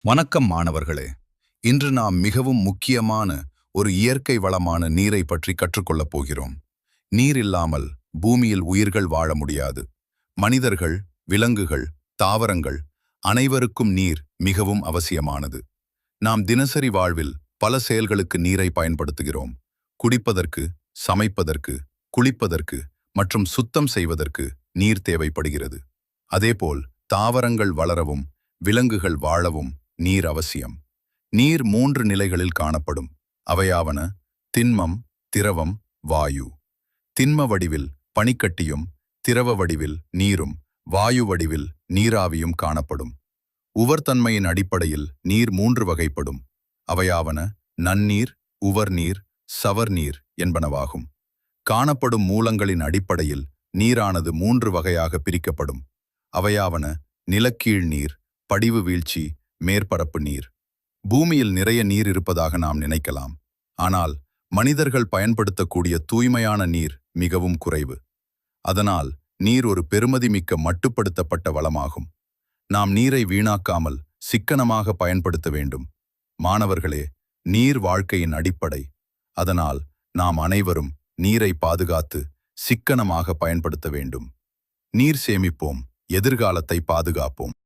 வணக்கம் மாணவர்களே. இன்று நாம் மிகவும் முக்கியமான ஒரு இயற்கை வளமான நீரை பற்றி கற்றுக்கொள்ளப் போகிறோம். நீர் இல்லாமல் பூமியில் உயிர்கள் வாழ முடியாது. மனிதர்கள், விலங்குகள், தாவரங்கள் அனைவருக்கும் நீர் மிகவும் அவசியமானது. நாம் தினசரி வாழ்வில் பல செயல்களுக்கு நீரை பயன்படுத்துகிறோம். குடிப்பதற்கு, சமைப்பதற்கு, குளிப்பதற்கு மற்றும் சுத்தம் செய்வதற்கு நீர் தேவைப்படுகிறது. அதேபோல் தாவரங்கள் வளரவும் விலங்குகள் வாழவும் நீர் அவசியம். நீர் 3 நிலைகளில் காணப்படும். அவையாவன திண்மம், திரவம், வாயு. திண்ம வடிவில் பனிக்கட்டியும், திரவ வடிவில் நீரும், வாயு வடிவில் நீராவியும் காணப்படும். உவர்தன்மையின் அடிப்படையில் நீர் 3 வகைப்படும். அவையாவன நன்னீர், உவர்நீர், சவர்நீர் என்பனவாகும். காணப்படும் மூலங்களின் அடிப்படையில் நீரானது 3 வகையாக பிரிக்கப்படும். அவையாவன நிலக்கீழ் நீர், படிவு வீழ்ச்சி, மேற்பரப்பு நீர். பூமியில் நிறைய நீர் இருப்பதாக நாம் நினைக்கலாம். ஆனால் மனிதர்கள் பயன்படுத்தக்கூடிய தூய்மையான நீர் மிகவும் குறைவு. அதனால் நீர் ஒரு பெறுமதிமிக்க மட்டுப்படுத்தப்பட்ட வளமாகும். நாம் நீரை வீணாக்காமல் சிக்கனமாக பயன்படுத்த வேண்டும். மாணவர்களே, நீர் வாழ்க்கையின் அடிப்படை. அதனால் நாம் அனைவரும் நீரை பாதுகாத்து சிக்கனமாக பயன்படுத்த வேண்டும். நீர் சேமிப்போம், எதிர்காலத்தை பாதுகாப்போம்.